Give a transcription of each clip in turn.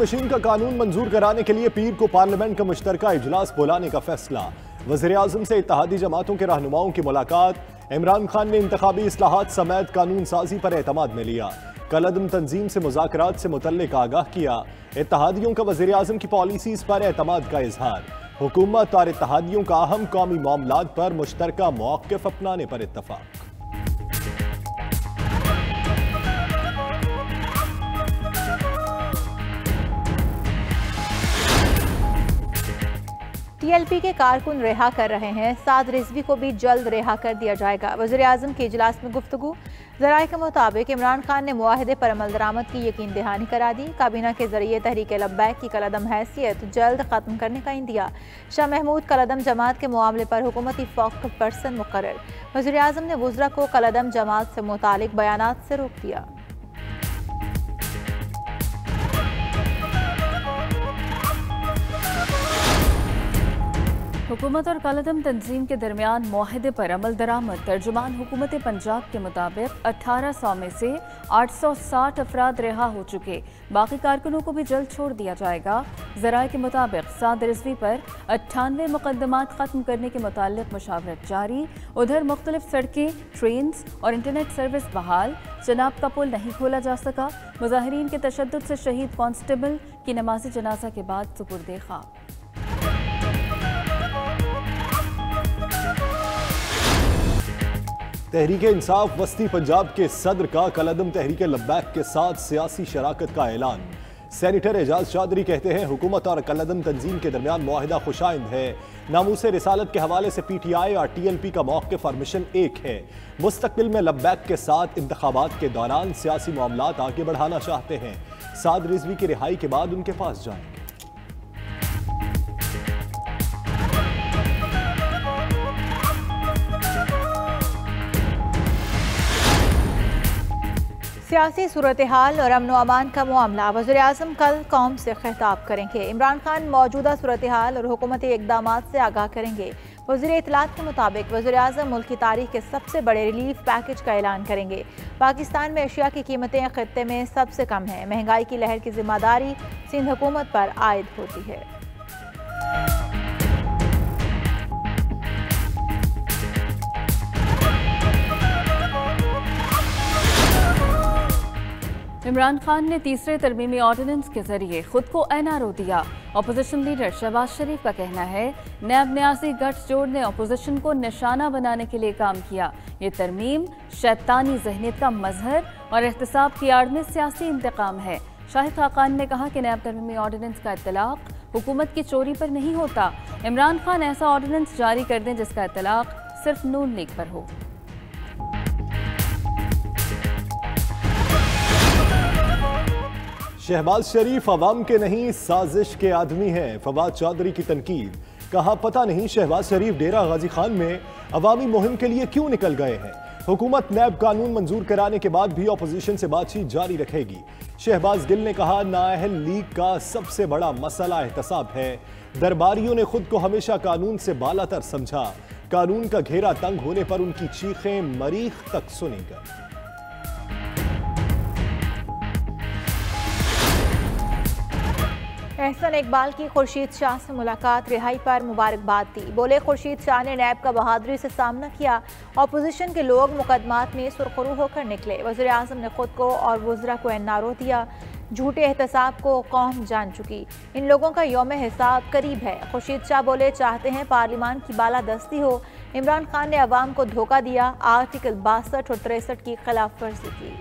Machine का कानून मंजूर कराने के लिए पीर को पार्लियामेंट का मुश्तरका इजलास बुलाने का फैसला। वज़ीर-ए-आज़म से इत्तेहादी जमातों के रहनुमाओं की मुलाकात। इमरान खान ने इंतखाबी इस्लाहात समेत कानून साजी पर एतमाद में लिया। कलअदम तंजीम से मुज़ाकरात से मुतल्लिक आगाह किया। इत्तेहादियों का वज़ीर-ए-आज़म की पॉलिसीज़ पर एतमाद का इजहार। हुकूमत और इत्तेहादियों का अहम कौमी मामलात पर मुश्तरका मौक़िफ़ अपनाने पर इत्तफ़ाक़। टीएलपी के कारकुन रिहा कर रहे हैं, साद रिजवी को भी जल्द रिहा कर दिया जाएगा। वज़ीर-ए-आज़म के इजलास में गुफ्तगू। ज़राए के मुताबिक इमरान खान ने मुआहदे पर अमल दरामद की यकीन दहानी करा दी। काबीना के जरिए तहरीक लब्बैक की कलअदम हैसियत जल्द खत्म करने का इंदिया। शाह महमूद कलअदम जमात के मामले पर हुकूमती फोकस पर्सन मुकर्रर। वज़ीर-ए-आज़म ने वुज़रा को कलअदम जमात से मुतालिक बयानात से रोक दिया। हुकूमत और कलअदम तंजीम के दरमियान मुआहदे पर अमल दरामद। तर्जुमान हुकूमत पंजाब के मुताबिक 1800 में से 860 अफराद रिहा हो चुके, बाकी कारकुनों को भी जल्द छोड़ दिया जाएगा। ज़राए के मुताबिक साद रिजवी पर 98 मुकदमात ख़त्म करने के मुताल्लिक मुशावरत जारी। उधर मुख्तलिफ सड़कें, ट्रेन और इंटरनेट सर्विस बहाल। चनाब का पुल नहीं खोला जा सका। मुजाहिरीन के तशद्दुद से शहीद कांस्टेबल की नमाज़ी जनाजा के बाद सुपुर्दे खाक। तहरीके इंसाफ वस्ती पंजाब के सदर का कलअदम तहरीके लब्बैक के साथ सियासी शराकत का ऐलान। सेनेटर एजाज चौधरी कहते हैं हुकूमत और कलअदम तंजीम के दरमियान मुआहिदा खुशाइंद है। नामूसे रिसालत के हवाले से पीटीआई और टीएलपी का मौक़िफ़ और मिशन एक है। मुस्तकबिल में लब्बैक के साथ इंतखाबात के दौरान सियासी मामलात आगे बढ़ाना चाहते हैं। साद रिजवी की रिहाई के बाद उनके पास जाएंगे। सियासी सूरत हाल और अमन व अमान का मामला। वज़ीर-ए-आज़म कल कौम से खिताब करेंगे। इमरान खान मौजूदा सूरत हाल और हुकूमती इक़दामात से आगाह करेंगे। वज़ीर इत्तलात के मुताबिक वज़ीर-ए-आज़म मुल्क की तारीख के सबसे बड़े रिलीफ पैकेज का ऐलान करेंगे। पाकिस्तान में अशिया की कीमतें खित्ते में सबसे कम हैं। महंगाई की लहर की जिम्मेदारी सिंध हुकूमत पर आयद होती है। इमरान खान ने तीसरे तरमीमी ऑर्डिनेंस के जरिए खुद को एनआरओ दिया। अपोजिशन लीडर शहबाज शरीफ का कहना है नैब न्यासी गठजोड़ ने अपोजिशन को निशाना बनाने के लिए काम किया। ये तरमीम शैतानी ज़हनियत का मजहर और एहतसाब की आड़ में सियासी इंतकाम है। शाहिद खाकान ने कहा कि नैब तरमीमी ऑर्डिनेंस का इत्तलाक हुकूमत की चोरी पर नहीं होता। इमरान खान ऐसा ऑर्डिनेंस जारी कर दें जिसका इत्तलाक सिर्फ नून लीग पर हो। शहबाज शरीफ अवाम के नहीं साजिश के आदमी हैं। फवाद चौधरी की तनकीद। कहा पता नहीं शहबाज शरीफ डेरा गाजी खान में अवामी मुहिम के लिए क्यों निकल गए हैं। हुकूमत नैब कानून मंजूर कराने के बाद भी अपोजिशन से बातचीत जारी रखेगी। शहबाज गिल ने कहा नाअहल लीग का सबसे बड़ा मसला एहतसाब है। दरबारियों ने खुद को हमेशा कानून से बालातर समझा। कानून का घेरा तंग होने पर उनकी चीखें मरीख तक सुनी गई। एहसन इकबाल की खुर्शीद शाह से मुलाकात। रिहाई पर मुबारकबाद दी। बोले खुर्शीद शाह ने नैब का बहादुरी से सामना किया। अपोजिशन के लोग मुकदमात में सुरखरू होकर निकले। वज़ीर-ए-आज़म ने खुद को और वुज़रा को एनआरओ दिया। झूठे एहतसाब को कौम जान चुकी। इन लोगों का यौम हिसाब करीब है। खुर्शीद शाह बोले चाहते हैं पार्लियामान की बालादस्ती हो। इमरान खान ने अवाम को धोखा दिया। आर्टिकल 62 और 63 की खिलाफ वर्जी की।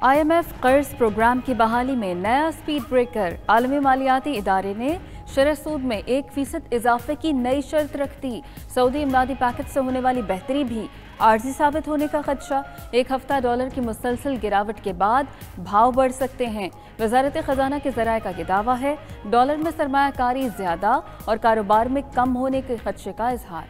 IMF कर्ज प्रोग्राम की बहाली में नया स्पीड ब्रेकर। आलमी मालियाती इदारे ने शरह सूद में 1% इजाफे की नई शर्त रख दी। सऊदी इमदादी पैकेज से होने वाली बेहतरी भी आर्जी साबित होने का खदशा। एक हफ्ता डॉलर की मुसलसल गिरावट के बाद भाव बढ़ सकते हैं। वजारत खजाना के ज़राए का ये दावा है डॉलर में सरमायाकारी ज्यादा और कारोबार में कम होने के खदशे का इजहार।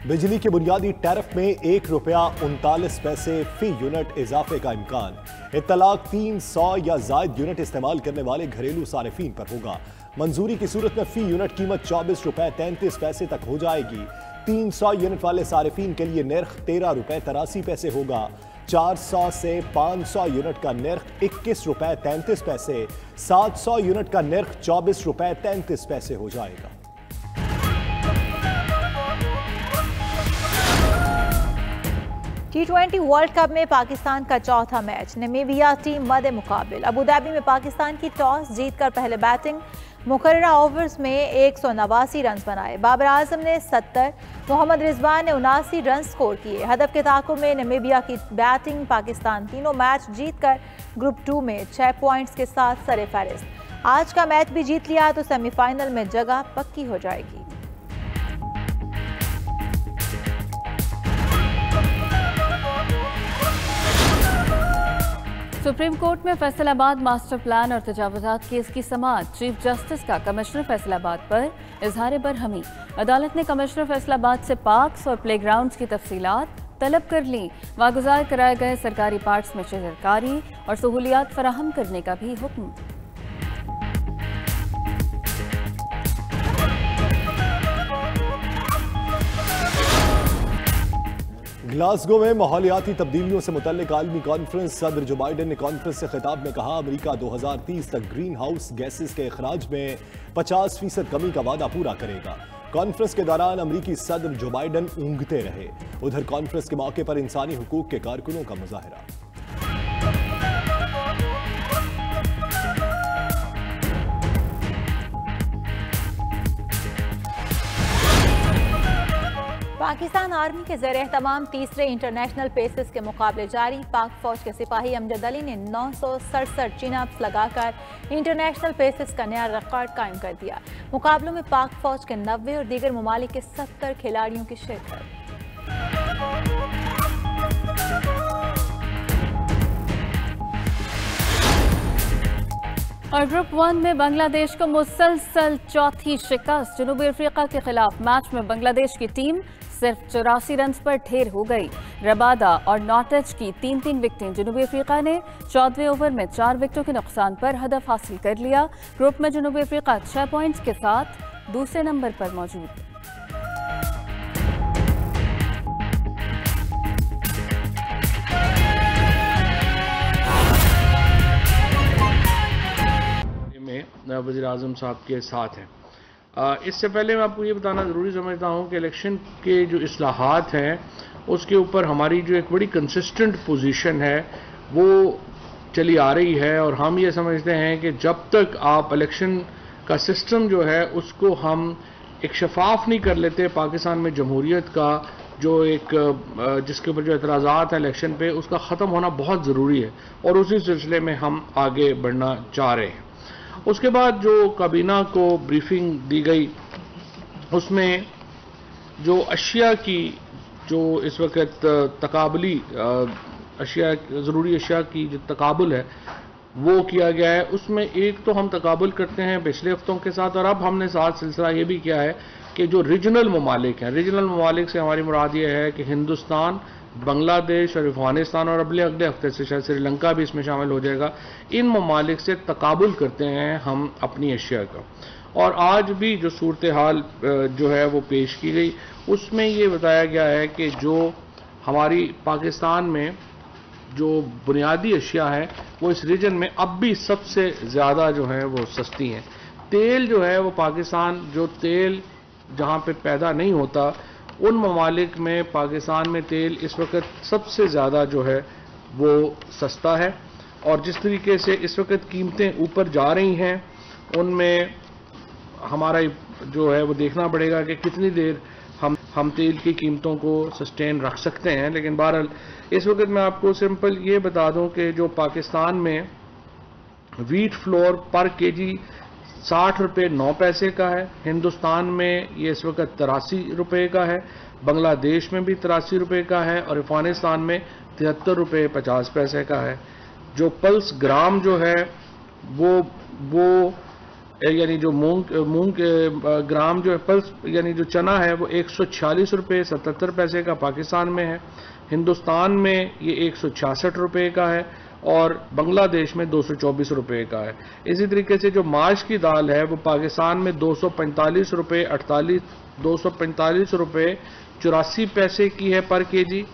बिजली के बुनियादी टैरिफ में ₹1.39 फी यूनिट इजाफे का इम्कान। इत्तलाक 300 या जायद यूनिट इस्तेमाल करने वाले घरेलू सारिफीन पर होगा। मंजूरी की सूरत में फी यूनिट कीमत 24 रुपए 33 पैसे तक हो जाएगी। 300 यूनिट वाले सारिफीन के लिए निर्ख 13 रुपए 83 पैसे होगा। 400 से 500 यूनिट का निर्ख 21 रुपए 33 पैसे, 700 यूनिट का निर्ख 24 रुपए 33 पैसे हो जाएगा। T20 वर्ल्ड कप में पाकिस्तान का चौथा मैच, नमीबिया टीम मदे मुकाबिल। अबूधाबी में पाकिस्तान की टॉस जीतकर पहले बैटिंग, मुकर्ररा ओवर्स में 189 रन बनाए। बाबर आजम ने 70, मोहम्मद रिजवान ने 79 रन स्कोर किए। हदफ के ताक़ुब में नमीबिया की बैटिंग। पाकिस्तान तीनों मैच जीतकर ग्रुप 2 में 6 पॉइंट्स के साथ सरे-फहरिस्त। आज का मैच भी जीत लिया तो सेमीफाइनल में जगह पक्की हो जाएगी। सुप्रीम कोर्ट में फैसलाबाद मास्टर प्लान और तजावुजात केस की समाअत। चीफ जस्टिस का कमिश्नर फैसलाबाद पर इजहार बरहमी। अदालत ने कमिश्नर फैसलाबाद से पार्क्स और प्लेग्राउंड्स की तफसीलात तलब कर ली। वागुजार कराए गए सरकारी पार्क्स में शजरकारी और सहूलियात फराहम करने का भी हुक्म। ग्लासगो में माहौलियाती तब्दीलियों से मुतल्लिक आलमी कॉन्फ्रेंस। सदर जो बाइडन ने कॉन्फ्रेंस से खिताब में कहा, अमेरिका 2030 तक ग्रीन हाउस गैसेस के अखराज में 50% कमी का वादा पूरा करेगा। कॉन्फ्रेंस के दौरान अमेरिकी सदर जो बाइडन ऊँघते रहे। उधर कॉन्फ्रेंस के मौके पर इंसानी हुकूक के कारकुनों का मुजाहरा। पाकिस्तान आर्मी के ज़रिए तमाम तीसरे इंटरनेशनल पेसेस के मुकाबले जारी। पाक फौज के सिपाही अमजद अली ने 967 चिनअप्स लगाकर इंटरनेशनल पेसेस का नया रिकॉर्ड कायम कर दिया। मुकाबलों में पाक फौज के 90 और दीगर ममालिक के 70 खिलाड़ियों की शिरकत। और ग्रुप 1 में बांग्लादेश को मुसलसल चौथी शिकस्त। जनूबी अफ्रीका के खिलाफ मैच में बांग्लादेश की टीम सिर्फ 84 रन पर ढेर हो गई। रबादा और नॉटेज की 3-3 विकेटें। जनूबी अफ्रीका ने 14वें ओवर में 4 विकेटों के नुकसान पर हदफ हासिल कर लिया। ग्रुप में जनूबी अफ्रीका 6 पॉइंट्स के साथ दूसरे नंबर पर मौजूद। वज़ीर आज़म साहब के साथ हैं। इससे पहले मैं आपको ये बताना ज़रूरी समझता हूँ कि इलेक्शन के जो इस्लाहात हैं उसके ऊपर हमारी जो एक बड़ी कंसिस्टेंट पोजीशन है वो चली आ रही है। और हम ये समझते हैं कि जब तक आप इलेक्शन का सिस्टम जो है उसको हम एक शफाफ नहीं कर लेते, पाकिस्तान में जमहूरियत का जो एक जिसके ऊपर जो एतराज़ात हैं इलेक्शन पे, उसका ख़त्म होना बहुत ज़रूरी है और उसी सिलसिले में हम आगे बढ़ना चाह रहे हैं। उसके बाद जो काबीना को ब्रीफिंग दी गई उसमें जो अशिया की जो इस वक्त तकाबली अशिया ज़रूरी अशिया की जो तकाबुल है वो किया गया है। उसमें एक तो हम तकाबुल करते हैं पिछले हफ्तों के साथ, और अब हमने साथ सिलसिला ये भी किया है कि जो रीजनल ममालिक हैं, रीजनल ममालिक से हमारी मुराद ये है कि हिंदुस्तान, बांग्लादेश और अफगानिस्तान और अगले हफ्ते से शायद श्रीलंका भी इसमें शामिल हो जाएगा। इन ममालिक से तकाबुल करते हैं हम अपनी अशिया का। और आज भी जो सूरत हाल जो है वो पेश की गई, उसमें ये बताया गया है कि जो हमारी पाकिस्तान में जो बुनियादी अशिया है वो इस रीजन में अब भी सबसे ज़्यादा जो है वो सस्ती हैं। तेल जो है वो पाकिस्तान, जो तेल जहाँ पे पैदा नहीं होता उन ममालिक में पाकिस्तान में तेल इस वक्त सबसे ज़्यादा जो है वो सस्ता है। और जिस तरीके से इस वक्त कीमतें ऊपर जा रही हैं उनमें हमारा जो है वो देखना पड़ेगा कि कितनी देर हम तेल की कीमतों को सस्टेन रख सकते हैं। लेकिन बहरहाल इस वक्त मैं आपको सिंपल ये बता दूं कि जो पाकिस्तान में वीट फ्लोर पर केजी 60 रुपये 9 पैसे का है, हिंदुस्तान में ये इस वक्त 83 रुपये का है, बांग्लादेश में भी 83 रुपये का है और अफगानिस्तान में 73 रुपये 50 पैसे का है। जो पल्स ग्राम जो है वो यानी जो मूंग ग्राम जो है पल्स यानी जो चना है वो 146 रुपये 77 पैसे का पाकिस्तान में है, हिंदुस्तान में ये 166 रुपये का है और बांग्लादेश में 224 रुपए का है। इसी तरीके से जो माश की दाल है वो पाकिस्तान में 245 रुपए 245 रुपए 84 पैसे की है पर केजी,